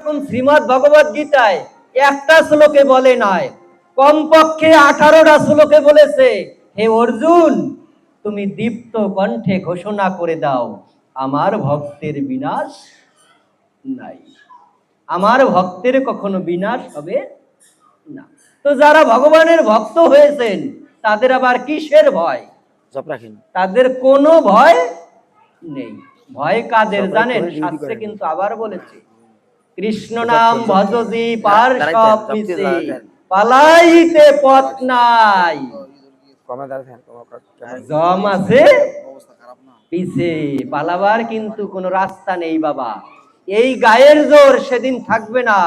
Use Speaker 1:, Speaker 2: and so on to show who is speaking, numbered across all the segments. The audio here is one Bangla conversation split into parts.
Speaker 1: রকম শ্রীমদ্ ভগবদ গীতায় একটা শ্লোকে বলে নয়, কমপক্ষে 18টা শ্লোকে বলেছে, হে অর্জুন, তুমি দীপ্ত কণ্ঠে ঘোষণা করে দাও, আমার ভক্তের বিনাশ নাই, আমার ভক্তের কখনো বিনাশ হবে না। তো যারা ভগবানের ভক্ত হয়েছেন তাদের আবার কিসের ভয়? তাদের কোনো ভয় নেই। ভয় কাদের জানেন? শাস্ত্রে কিন্তু আবার বলেছে, কৃষ্ণ নাম ভজজি পার্শ্বব মিছে, পালাইতে পথ নাই, জম আছে পিছে, পালাবার কিন্তু কোনো রাস্তা নেই বাবা। এই গায়ের জোর সেদিন থাকবে না।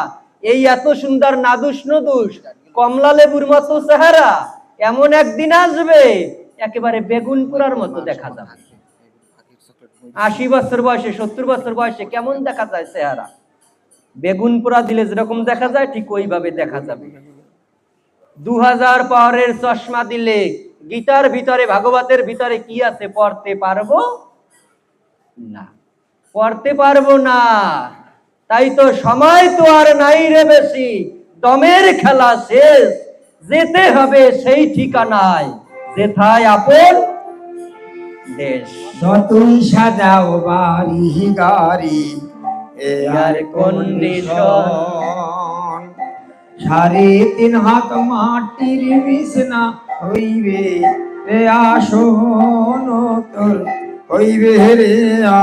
Speaker 1: এই এত সুন্দর নাদুস নদুস কমলা লেবুর মতো চেহারা এমন একদিন আসবে একেবারে বেগুন পোড়ার মতো দেখা যাবে। 80 বছর বয়সে 70 বছর বয়সে কেমন দেখা যায় চেহারা? বেগুন পোড়া দিলে যেরকম দেখা যায় ঠিক ওইভাবে দেখা যাবে। 2000 পাওয়ারের চশমা দিলে গীতার ভিতরে ভাগবতের ভিতরে কি আছে পড়তে পারবো না, পড়তে পারবো না। তাই তো সময় তো আর নাই রে বেশি, দমের খেলা শেষ, যেতে হবে সেই ঠিকানায়, যেথায় আপন দেশ।
Speaker 2: যতই সাজাও বাড়ি গাড়ি এয়ার কন্ডিশন, 3.5 হাত মাটির বিছনা হইবে রে আসন, তোর হইবে রে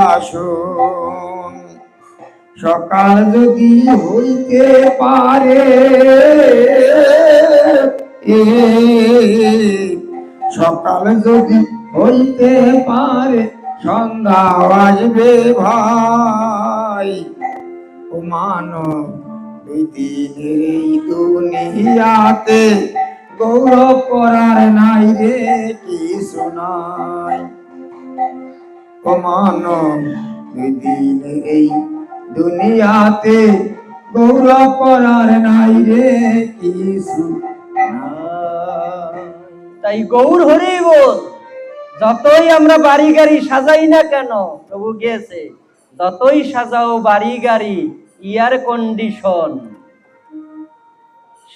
Speaker 2: আসন। সকাল যদি হইতে পারে, সকাল যদি হইতে পারে, সন্ধ্যা আসবে ভাই। ও মানব, দুই দিনের এই দুনিয়াতে গৌরব করার নাই রে কিছু নাই। ও মানব, দুই দিনের এই দুনিয়াতে গৌরব করার নাই রে কিছু।
Speaker 1: তাই গৌর হরি বল। যতই আমরা বাড়ি গাড়ি সাজাই না কেন, প্রভু গেছে, যতই সাজাও বাড়ি গাড়ি এয়ার কন্ডিশন,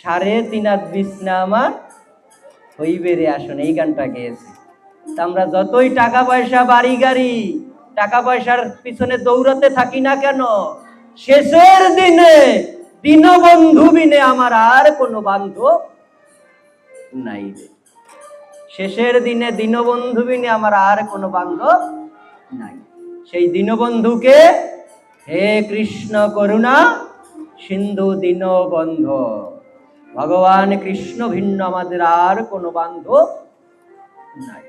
Speaker 1: 3.5 হাত বিছনা আমার হইবে রে আসন, এই গানটা গেয়েছে। আমরা যতই টাকা পয়সা বাড়ি গাড়ি টাকা পয়সার পিছনে দৌড়াতে থাকি না কেন, শেষের দিনে দীনবন্ধু বিনে আমার আর কোনো বান্ধব নাই রে। শেষের দিনে দীনবন্ধু বিনে আমার আর কোনো বান্ধব নাই। সেই দীনবন্ধুকে, হে কৃষ্ণ করুণা সিন্ধু দীনবন্ধু, ভগবান কৃষ্ণ ভিন্ন আমাদের আর কোনো বান্ধব নাই,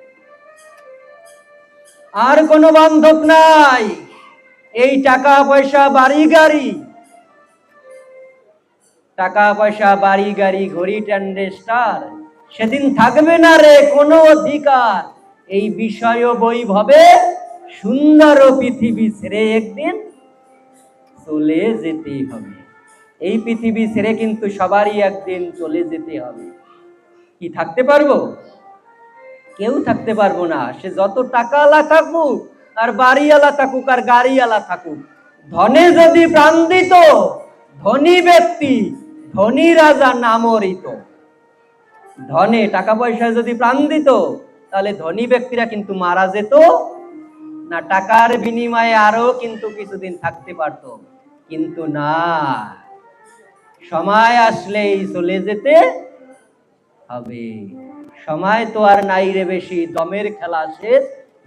Speaker 1: আর কোনো বান্ধব নাই। এই টাকা পয়সা বাড়ি গাড়ি, টাকা পয়সা বাড়ি গাড়ি ঘড়ি ট্যান্ডেস্টার সেদিন থাকবে না রে কোনো অধিকার। এই বিষয় বৈভবে সুন্দর পৃথিবী ছেড়ে একদিন চলে যেতে হবে। এই পৃথিবী ছেড়ে কিন্তু সবারই একদিন চলে যেতে হবে। কি থাকতে পারবো? কেউ থাকতে পারবো না। সে যত টাকাওয়ালা থাকুক আর বাড়িওয়ালা থাকুক আর গাড়িওয়ালা থাকুক, ধনে যদি প্রাণ দিত ধনী ব্যক্তি, ধনী রাজা নামরিত। ধনে টাকা পয়সা যদি প্রাণ দিত তাহলে ধনী ব্যক্তিরা কিন্তু মারা যেত না, টাকার বিনিময়ে আরো কিন্তু কিছুদিন থাকতে পারত। কিন্তু না, সময় আসলেই চলে যেতে হবে। সময় তো আর নাই রে বেশি, দমের খেলা শেষ,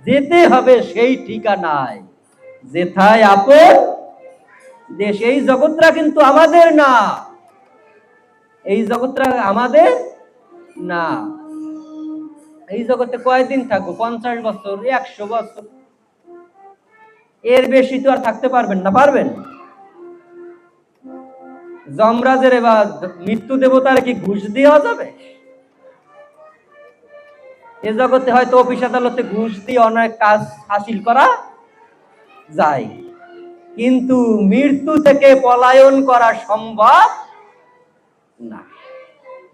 Speaker 1: যেতে হবে সেই ঠিকানায়, যেথায় আপন দেশ। এই জগৎটা কিন্তু আমাদের না, এই জগৎটা আমাদের না। এই জগতে কয়দিন থাকবো? 50 বছর, 100 বছর, এর বেশি তো আর থাকতে পারবেন না। পারবেন? যমরাজের বা মৃত্যু দেবতার কি ঘুষ দেওয়া যাবে? এ জগতে হয়তো অফিস আদালতে ঘুষ দিয়ে অনেক কাজ হাসিল করা যায়, কিন্তু মৃত্যু থেকে পলায়ন করা সম্ভব না।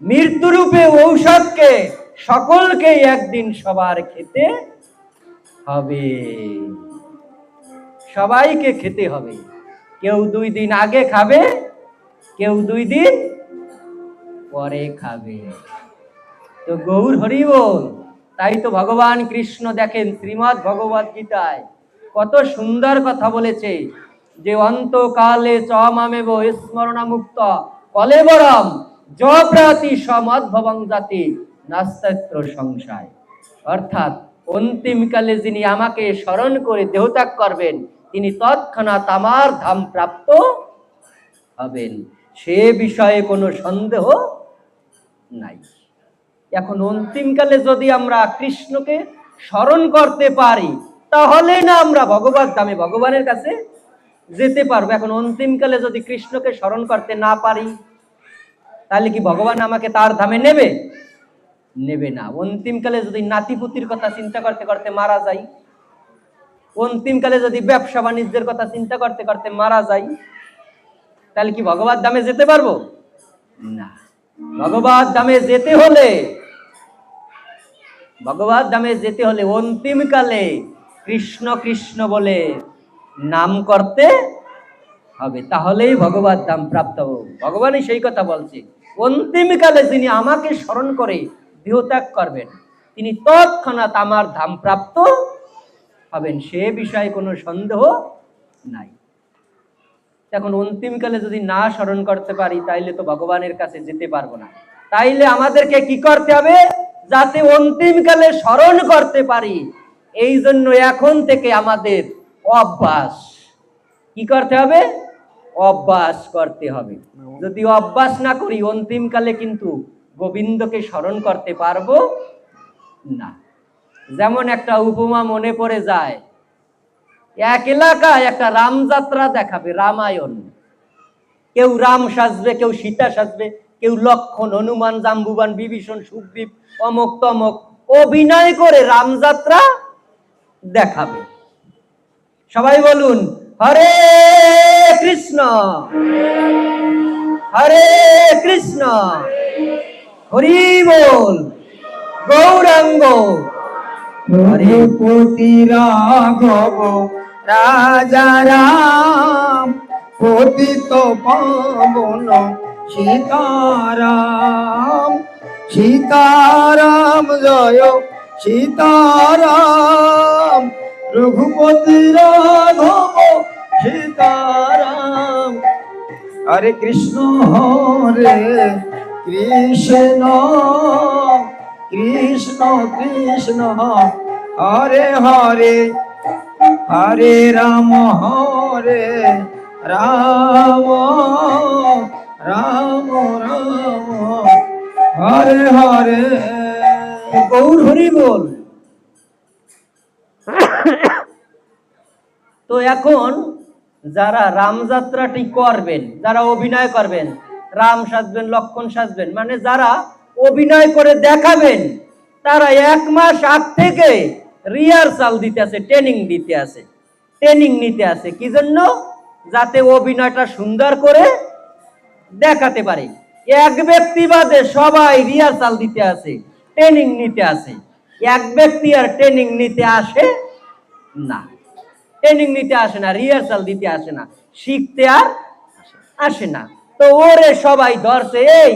Speaker 1: মৃত্যুরূপে ঔষধকে সকলকে একদিন সবার খেতে হবে, সবাইকে খেতে হবে। কেউ 2 দিন আগে খাবে, কেউ 2 দিন পরে খাবে। তো গৌর হরি বল। তাই তো ভগবান কৃষ্ণ দেখেন শ্রীমদ্ ভগবদ গীতায় কত সুন্দর কথা বলেছে যে অন্তকালে চ মামেব স্মরণামুক্ত কলেবরম জপ্রাতি সমদ্ভবং জাতি নাস্তিত্র সংশয়। অর্থাৎ অন্তিমকালে যিনি আমাকে স্মরণ করে দেহত্যাগ করবেন তিনি তৎক্ষণাৎ আমার ধাম প্রাপ্ত হবেন, সে বিষয়ে কোনো সন্দেহ নাই। এখন অন্তিমকালে যদি আমরা কৃষ্ণকে স্মরণ করতে পারি তাহলে না আমরা ভগবত ধামে ভগবানের কাছে যেতে পারবো। এখন অন্তিমকালে যদি কৃষ্ণকে স্মরণ করতে না পারি তাহলে কি ভগবান আমাকে তার ধামে নেবে? নেবে না। অন্তিমকালে যদি নাতিপুতির কথা চিন্তা করতে করতে মারা যাই, অন্তিমকালে যদি ব্যবসা বাণিজ্যের কথা চিন্তা করতে করতে মারা যাই, তাহলে কি ভগবত ধামে যেতে পারবো? না। ভগবত ধামে যেতে হলে অন্তিমকালে কৃষ্ণ কৃষ্ণ বলে নাম করতে হবে, তাহলেই ভগবত ধাম প্রাপ্ত হবে। ভগবানই সেই কথা বলছে, অন্তিমকালে যিনি আমাকে স্মরণ করে দেহত্যাগ করবেন তিনি তৎক্ষণাৎ আমার ধাম প্রাপ্ত হবেন, সে বিষয়ে কোনো সন্দেহ নাই। এখন অন্তিমকালে যদি না স্মরণ করতে পারি তাইলে তো ভগবানের কাছে যেতে পারবো না। তাইলে আমাদেরকে কি করতে হবে? যাতে অন্তিমকালে স্মরণ করতে পারি, এই জন্য এখন থেকে আমাদের অভ্যাস কি করতে হবে? অভ্যাস করতে হবে। যদি অভ্যাস না করি অন্তিমকালে কিন্তু গোবিন্দকে স্মরণ করতে পারবো না। যেমন একটা উপমা মনে পড়ে যায়, এক এলাকায় একটা রামযাত্রা দেখাবে, রামায়ণ। কেউ রাম সাজবে, কেউ সীতা সাজবে, কেউ লক্ষণ, হনুমান, জাম্বুবান, বিভীষণ, সুগ্রীব, অমক তমক অভিনয় করে রামযাত্রা দেখাবে। সবাই বলুন হরে কৃষ্ণ হরে কৃষ্ণ, হরি বল। গৌরাঙ্গ
Speaker 2: রঘুপতি রাঘব রাজা রাম, পতিত পাবন সীতারাম। সীতারাম জয় সীতারাম, রঘুপতি রাঘব সীতারাম। হরে কৃষ্ণ কৃষ্ণ কৃষ্ণ কৃষ্ণ হরে হরে, হরে রাম রাম রাম রাম হরে হরে।
Speaker 1: গৌর হরি বল। তো এখন যারা রামযাত্রাটি করবেন, যারা অভিনয় করবেন, রাম সাজবেন, লক্ষণ সাজবেন, মানে যারা অভিনয় করে দেখাবেন, তারা 1 মাস আগ থেকে রিহার্সাল দিতে আছে, ট্রেনিং নিতে আছে। কি জন্য? যাতে অভিনয়টা সুন্দর করে দেখাতে পারে। এক ব্যক্তি বাদে সবাই রিহার্সাল দিতে আছে, ট্রেনিং নিতে আছে। এক ব্যক্তি আর ট্রেনিং নিতে আসে না, রিহার্সাল দিতে আসে না, শিখতে আর আসে না। তো ওরে সবাই ধরছে, এই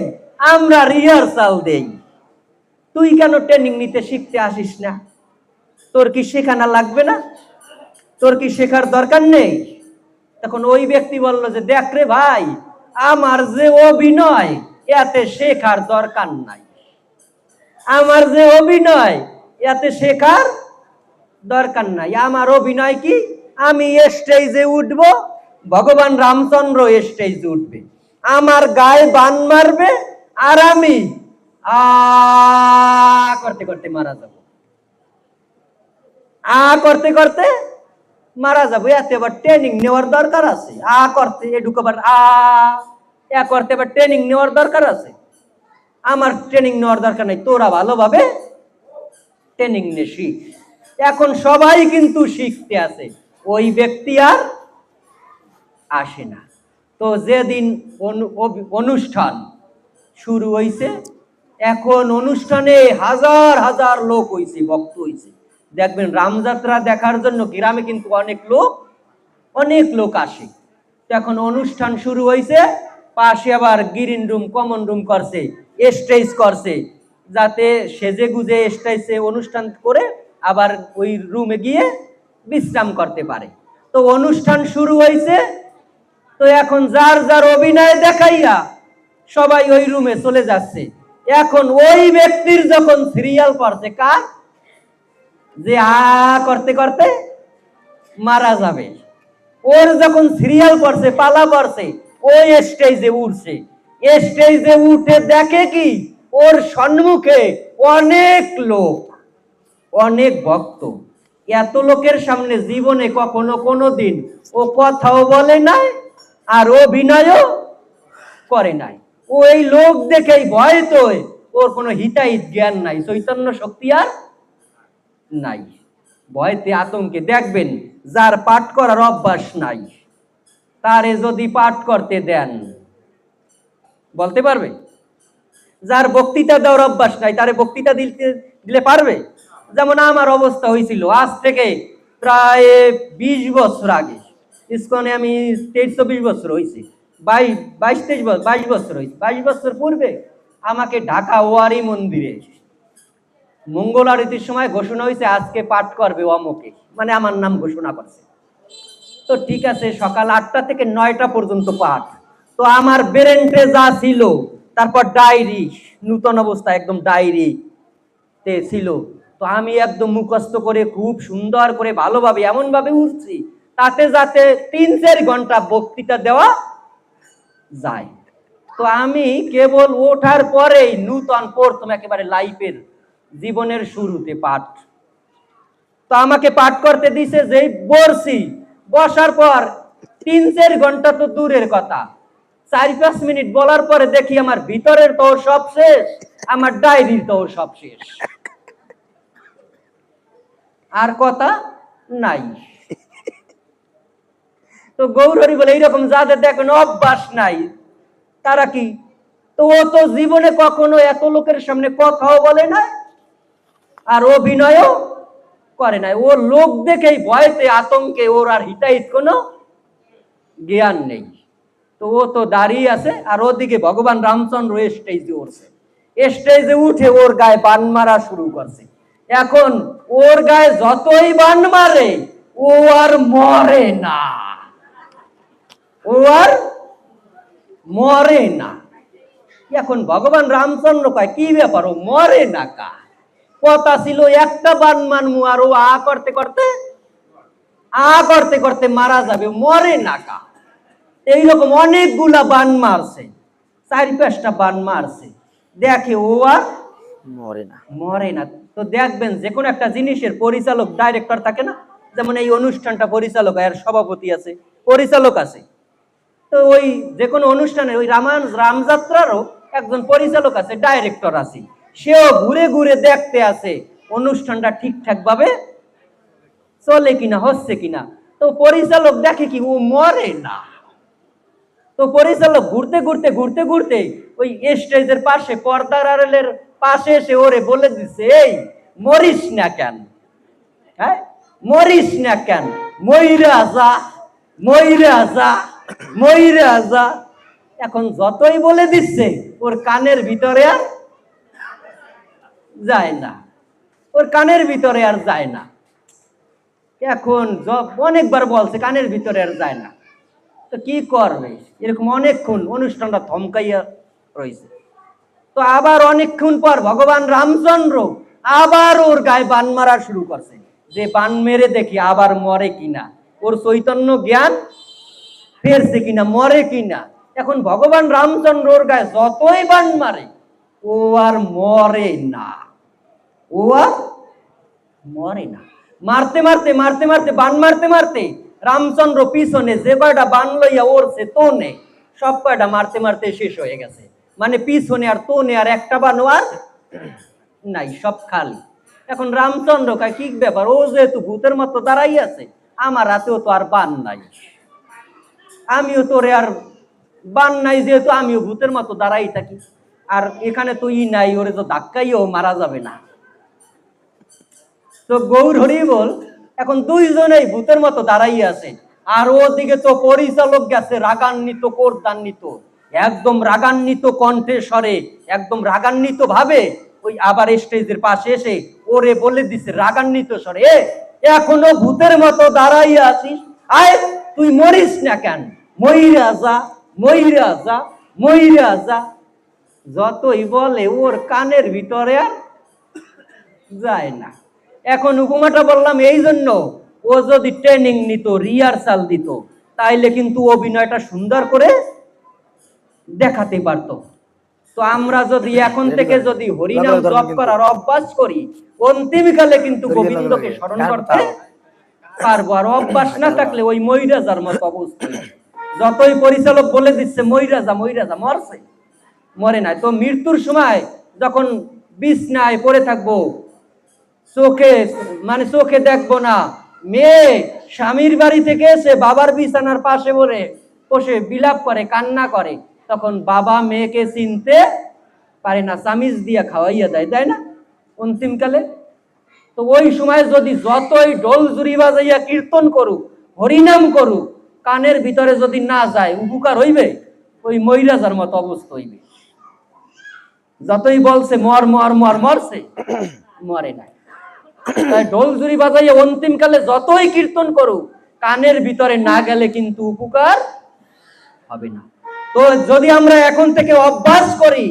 Speaker 1: আমরা রিহার্সাল দেই, তুই কেন ট্রেনিং নিতে শিখতে আসিস না? তোর কি শেখানো লাগবে না? তোর কি শেখার দরকার নেই? তখন ওই ব্যক্তি বলল যে দেখ রে ভাই, আমার যে অভিনয় এতে শেখার দরকার নাই, আমার যে অভিনয় এতে শেখার দরকার নাই। আমার অভিনয় কি? আমি স্টেজে উঠব, ভগবান রামচন্দ্র স্টেজে উঠবে, আমার গায়ে বান মারবে, আর আমি করতে করতে মারা যাব, করতে করতে মারা যাবো। এতে আবার ট্রেনিং নেওয়ার দরকার আছে? করতে ঢুকবার করতে আবার ট্রেনিং নেওয়ার দরকার আছে? আমার ট্রেনিং নেওয়ার দরকার নেই, তোরা ভালোভাবে ট্রেনিং নে, শিখ। এখন সবাই কিন্তু শিখতে আছে, ওই ব্যক্তি আর আসে না। তো যেদিন অনুষ্ঠান শুরু হয়েছে, এখন অনুষ্ঠানে হাজার হাজার লোক হয়েছে, ভক্ত হয়েছে। দেখবেন রামযাত্রা দেখার জন্য গ্রামে কিন্তু অনেক লোক আসে। এখন অনুষ্ঠান শুরু হয়েছে, পাশে আবার গ্রিন রুম, কমন রুম করছে, স্টেজ করছে, যাতে সেজে গুজে স্টেজে অনুষ্ঠান করে আবার ওই রুমে গিয়ে বিশ্রাম করতে পারে। তো অনুষ্ঠান শুরু হয়েছে, তো এখন যার যার অভিনয় দেখাইয়া সবাই ওই রুমে চলে যাচ্ছে। এখন ওই ব্যক্তির যখন সিরিয়াল পড়ছে, কার যে করতে করতে মারা যাবে, ওর যখন সিরিয়াল পড়ছে, পালা পড়ছে, ওই স্টেজে উঠছে। স্টেজে উঠে দেখে কি, ওর সম্মুখে অনেক লোক, অনেক ভক্ত। এত লোকের সামনে জীবনে কখনো কোনোদিন ও কথাও বলে নাই, আর অভিনয়ও করে নাই। ওই লোক দেখেই ভয়, তো ওর কোনো হিতাহিত জ্ঞান নাই, চৈতন্য শক্তি আর নাই। ভয়তে আতঙ্কে দেখবেন, যার পাঠ করার অভ্যাস নাই, তারে যদি পাঠ করতে দেন বলতে পারবে? যার বক্তৃতা দেওয়ার অভ্যাস নাই, তারে বক্তৃতা দিলে পারবে? যেমন আমার অবস্থা হয়েছিল আজ থেকে প্রায় 20 বছর আগে। ইসকনে আমি 23-24 বছর হয়েছে, 22 বছর হয়েছে। 22 বছর পূর্বে আমাকে ঢাকা ওয়ারি মন্দিরে মঙ্গল আরতির সময় ঘোষণা হয়েছে, আজকে পাঠ করবে অমুকে, মানে আমার নাম ঘোষণা করছে। তো ঠিক আছে, সকাল 8টা থেকে 9টা পর্যন্ত পাঠ। তো আমার ব্রেনটে যা ছিল, তারপর ডায়েরি, নূতন অবস্থা একদম ডায়েরি তে ছিল, তো আমি একদম মুখস্থ করে খুব সুন্দর করে ভালোভাবে এমন ভাবে উঠছি, তাতে যাতে 3-4 ঘন্টা বক্তৃতা দেওয়া যায়। তো আমি কেবল ওঠার পরেই নূতন প্রথম একেবারে লাইফের জীবনের শুরুতে পাঠ, তো আমাকে পাঠ করতে দিছে। যেই বসছি, বসার পর 3-4 ঘন্টা তো দূরের কথা, 4-5 মিনিট বলার পরে দেখি আমার ভিতরের তো সব শেষ, আমার ডায়েরির তো সব শেষ, আর কথা নাই। তো গৌরহরি বলে, এইরকম যাদের দেখেন অভ্যাস নাই, তারা কি, তো ও তো জীবনে কখনো এত লোকের সামনে কথাও বলে না, আর অভিনয়ও করে নাই। ও লোক দেখেই ভয়তে আতঙ্কে ওর আর হিতাহিত কোনো জ্ঞান নেই। তো ও তো দাঁড়িয়ে আছে, আর ওদিকে ভগবান রামচন্দ্র স্টেজে উঠছে। স্টেজে উঠে ওর গায়ে বান মারা শুরু করছে। এখন ওর গায়ে যতই বান মারে, ও আর মরে না, ও আর মরে না। এখন ভগবান রামচন্দ্র কয়, কি ব্যাপার, ও মরে না কা? কথা ছিল একটা বান মানমু, আর ও করতে করতে মারা যাবে, মরে না কা? এইরকম অনেকগুলা বান মারছে, 4-5টা বান মারছে, দেখে ও আর মরে না। তো দেখবেন, যে কোনো একটা জিনিসের পরিচালক, ডাইরেক্টর থাকে না, যেমন এই অনুষ্ঠানটা পরিচালক, এর সভাপতি আছে, পরিচালক আছে। তো ওই যে কোনো অনুষ্ঠানে ওই রামযাত্রারও একজন পরিচালক আছে, ডাইরেক্টর আছে, সেও ঘুরে ঘুরে দেখতে আছে অনুষ্ঠানটা ঠিকঠাক ভাবে চলে কিনা, হচ্ছে কিনা। তো পরিচালক দেখে কি, ও মরে না। তো পরিচালক ঘুরতে ঘুরতে ওই স্টেজের পাশে, পর্দার আড়ালের পাশে এসে ওরে বলে দিচ্ছে, এই মরিস না কেন, হ্যাঁ মরিস না কেন, মইরা যা, মইরা যা, মইরা যা। এখন যতই বলে দিচ্ছে, ওর কানের ভিতরে আর যায় না, ওর কানের ভিতরে আর যায় না। এখন অনেকবার বলছে, কানের ভিতরে আর যায় না। তো কি করবে, এরকম অনেকক্ষণ অনুষ্ঠানটা থমকাইয়া রয়েছে। তো আবার অনেকক্ষণ পর ভগবান রামচন্দ্র আবার ওর গায়ে বান মারা শুরু করছে, যে বান মেরে দেখি আবার মরে কিনা, ওর চৈতন্য জ্ঞান ফেরছে কিনা, মরে কিনা। এখন ভগবান রামচন্দ্র ওর গায়ে যতই বান মারে, ও আর মরে না, ও আর মরে না। মারতে মারতে বান মারতে রামচন্দ্র পিছনে যে কয়টা বান লইয়া ওরছে তোনে, সব কয়টা মারতে শেষ হয়ে গেছে। মানে পিছনে আর তোনে আর একটা বান আর নাই, সব খালি। এখন রামচন্দ্র কয়, কি ব্যাপার, ও যেহেতু ভূতের মতো দাঁড়াই আছে, আমার হাতেও তো আর বান নাই, আমিও তোরে আর বান নাই, যেহেতু আমিও ভূতের মতো দাঁড়াই থাকি, আর এখানে তো নাই, ওরে তো ধাক্কাইও মারা যাবে না। তো গৌর হরি বল, এখন দুইজনেই ভূতের মতো দাঁড়াই আছে, আর ওদিকে তো পরিচালক গেছে রাগান্বিত, ক্রোধান্বিত, একদম রাগান্বিত কণ্ঠে স্বরে, একদম রাগান্বিত ভাবে ওই আবার স্টেজের পাশে এসে ওরে বলে দিছে রাগান্বিত স্বরে, এখনো ভূতের মতো দাঁড়াইয়া আছিস, আয় তুই মরিস না কেন, মইরা যা, মইরা যা, মইরা যা। যতই বলে ওর কানের ভিতরে আর যায় না। এখন উপমাটা বললাম এই জন্য, ও যদি ট্রেনিং নিত, রিহার্সাল দিত, তাইলে কিন্তু অভিনয়টা সুন্দর করে দেখাতে পারতো। তো আমরা যদি এখন থেকে যদি হরিনাম জপ করার অভ্যাস করি, অন্তিমকালে কিন্তু গোবিন্দকে স্মরণ করতে পারবো। আর অভ্যাস না থাকলে ওই মইরাজার মতো অবস্থা। যতই পরিচালক বলে দিচ্ছে মইরাজা মইরাজা, মরছে, মরে নাই। তো মৃত্যুর সময় যখন বিছনায় পড়ে থাকবো, চোখে মানে চোখে দেখবো না, মেয়ে স্বামীর বাড়ি থেকে এসে বাবার বিছানার পাশে বসে বিলাপ করে, কান্না করে, তখন বাবা মেয়েকে চিনতে পারে না, চামিচ দিয়া খাওয়াইয়া দেয়, তাই না অন্তিমকালে? তো ওই সময় যদি যতই ঢোল জুরি বাজাইয়া কীর্তন করুক, হরিনাম করুক, কানের ভিতরে যদি না যায়, উপকার হইবে? ওই মইরাজার মতো অবস্থা হইবে। যতই বলছে মর মর মর, মরছে, মরে নাই। তাই ঢোল জুরি বাজাইয়া অন্তিমকালে যতই কীর্তন করুক, কানের ভিতরে না গেলে কিন্তু উপকার হবে না। তো যদি আমরা এখন থেকে অভ্যাস করি,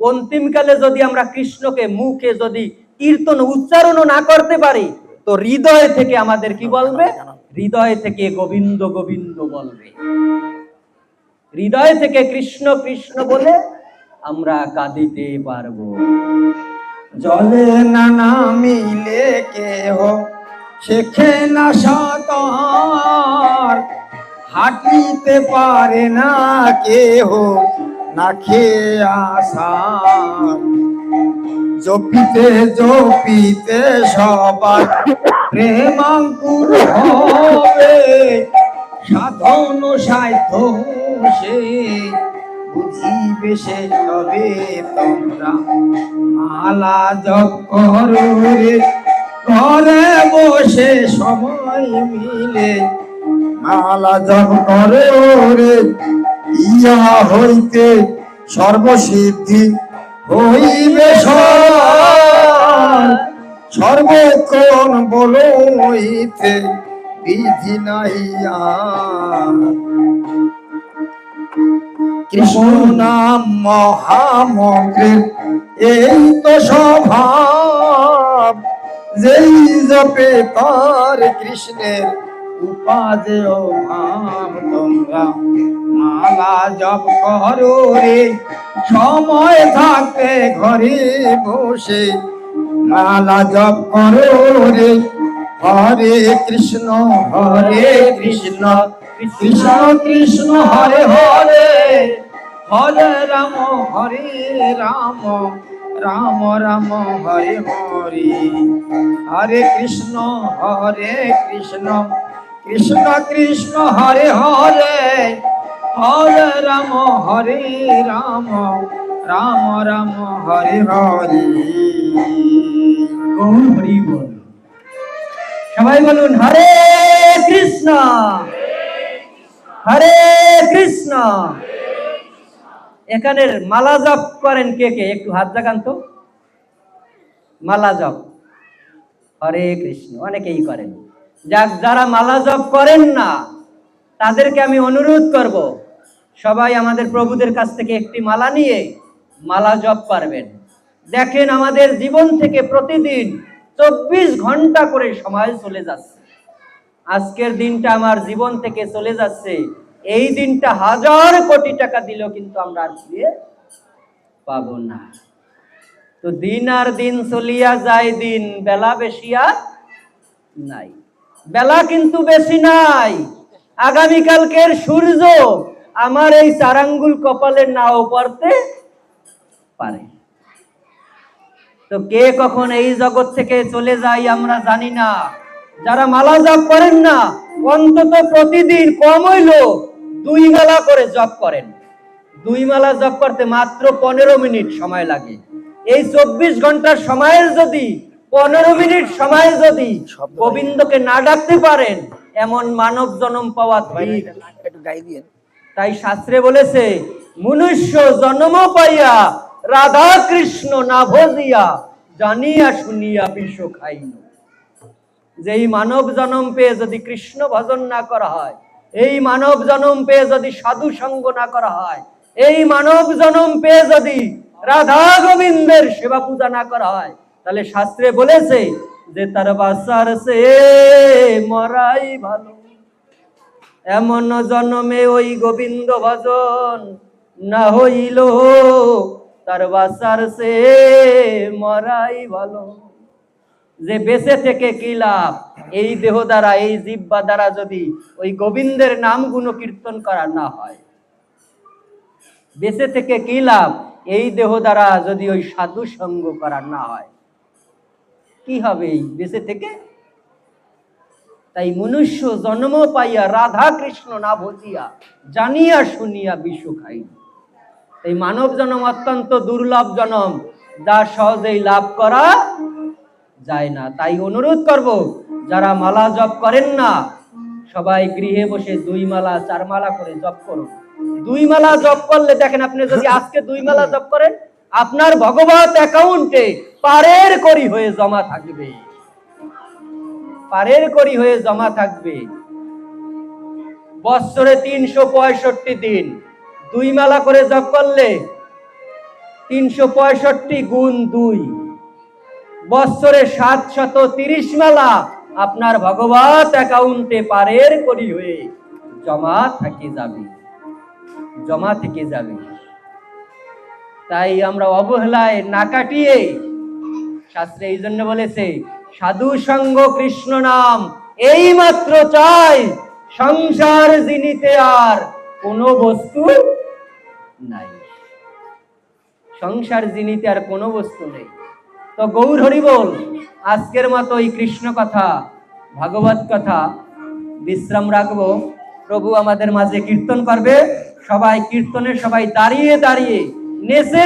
Speaker 1: অন্তিমকালে যদি আমরা কৃষ্ণকে মুখে যদি কীর্তন উচ্চারণও না করতে পারি, তো হৃদয় থেকে আমাদের কি বলবে? হৃদয় থেকে গোবিন্দ গোবিন্দ বলবে। হৃদয় থেকে কৃষ্ণ কৃষ্ণ বলে আমরা কাঁদিতে পারবো।
Speaker 2: জলে না নামিলে কেহ শেখে না সাঁতার, হাঁটিতে পারে না কেহ না খেয়ে আসার। জপিতে জপিতে সবার প্রেমাঙ্কুর হবে, সাধন সাধ্য সে বুঝিবে সে তবে। তোমরা মালা জপ করো রে ঘরে বসে সময় মিলে, মালা জপ করো রে ইয়া হইতে সর্বসিদ্ধি হইবে সর্বক্ষণ বলো হইতে বিধি নাই আর। কৃষ্ণ নাম মহামন্ত্রের এই তো স্বভাব, যেই জপে তার কৃষ্ণের উপাদেয় ভাব। তোমরা মালা জপ করো রে সময় থাকতে ঘরে বসে, মালা জপ করো রে হরে কৃষ্ণ কৃষ্ণ কৃষ্ণ হরে হরে, হরে রাম রাম রাম হরে হরে। হরে কৃষ্ণ কৃষ্ণ কৃষ্ণ হরে হরে, হরে রাম রাম রাম হরে হরে।
Speaker 1: হরি বল। সবাই বলুন হরে কৃষ্ণ হরে কৃষ্ণ। এখানের মালা জপ করেন কে কে? একটু হাত জাগান তো। মালা জপ হরে কৃষ্ণ অনেকেই করেন। যারা মালা জপ করেন না, তাদেরকে আমি অনুরোধ করব, সবাই আমাদের প্রভুদের কাছ থেকে একটি মালা নিয়ে মালা জপ করবেন। দেখেন আমাদের জীবন থেকে প্রতিদিন 24 ঘন্টা করে সময় চলে যাচ্ছে। আজকের দিনটা আমার জীবন থেকে চলে যাচ্ছে, এই দিনটা 1000 কোটি টাকা দিলেও কিন্তু আমরা আর ফিরে পাবো না। তো দিন আর দিন চলিয়া যায়, দিন বেলা বেশি আর নাই। বেলা কিন্তু বেশি নাই। আগামীকালকের সূর্য আমার এই 4 আঙ্গুল কপালে নাও পড়তে পারে। তো কে কখন এই জগৎ থেকে চলে যায় আমরা জানি না। যারা মালা জপ করেন না, অন্তত প্রতিদিন কম হইলো 2 মালা করে জপ করেন। 2 মালা জপ করতে মাত্র 15 মিনিট সময় লাগে। এই 24 ঘন্টার সময়ের যদি 15 মিনিট সময় যদি গোবিন্দকে না ডাকতে পারেন, এমন মানব জন্ম পাওয়া ঠিক। তাই শাস্ত্রে বলেছে মনুষ্য জন্ম পাইয়া রাধা কৃষ্ণ না ভজিয়া জানিয়া শুনিয়া বিষ খাইল। যেই মানব জন্ম পেয়ে যদি কৃষ্ণ ভজন না করা হয়, এই মানব জন্ম পেয়ে যদি সাধু সঙ্গ না করা হয়, এই মানব জন্ম পেয়ে যদি রাধা গোবিন্দের সেবা পূজা না করা হয়, তাহলে শাস্ত্রে বলেছে যে তার বাঁচার সে মরাই ভালো। এমন জন্মে ওই গোবিন্দ ভজন না হইল, তার বাঁচার সে মরাই ভালো। যে বেঁচে থেকে কি লাভ, এই দেহ দ্বারা, এই জিহ্বা দ্বারা যদি ওই গোবিন্দের নাম গুণ কীর্তন করা না হয়, বেঁচে থেকে কি লাভ, এই দেহ দ্বারা যদি ওই সাধু সঙ্গ করা না হয়, কি হবে এই বেঁচে থেকে? তাই মনুষ্য জন্ম পাইয়া রাধা কৃষ্ণ না ভজিয়া জানিয়া শুনিয়া বিষ খাই। এই মানব জন্ম অত্যন্ত দুর্লভ জন্ম, যা সহজেই লাভ করা যায় না। তাই অনুরোধ করব, যারা মালা জপ করেন না, সবাই গৃহে বসে 2 মালা 4 মালা করে জপ করুন। 2 মালা জপ করলে দেখেন, আপনি যদি আজকে 2 মালা জপ করেন, আপনার ভগবত অ্যাকাউন্টে পারের করি হয়ে জমা থাকবে, পারের করি হয়ে জমা থাকবে। বছরে 365 দিন 2 মালা করে জপ করলে 365 গুণ 2, বছরে 730 মালা আপনার ভগবত অ্যাকাউন্টে পারের করি হয়ে জমা থেকে যাবে, জমা থেকে যাবে। তাই আমরা অবহেলায় না কাটিয়ে, শাস্ত্রে এই জন্য বলেছে সাধু সঙ্গ কৃষ্ণ নাম এই মাত্র চাই, সংসার জিনিতে আর কোনো বস্তু নাই, সংসার জিনিতে আর কোনো বস্তু নেই। তো গৌর হরি বল। আজকের মতো এই কৃষ্ণ কথা, ভাগবত কথা বিশ্রাম রাখবো। প্রভু আমাদের মাঝে কীর্তন করবে। সবাই কীর্তনে সবাই দাঁড়িয়ে দাঁড়িয়ে নেচে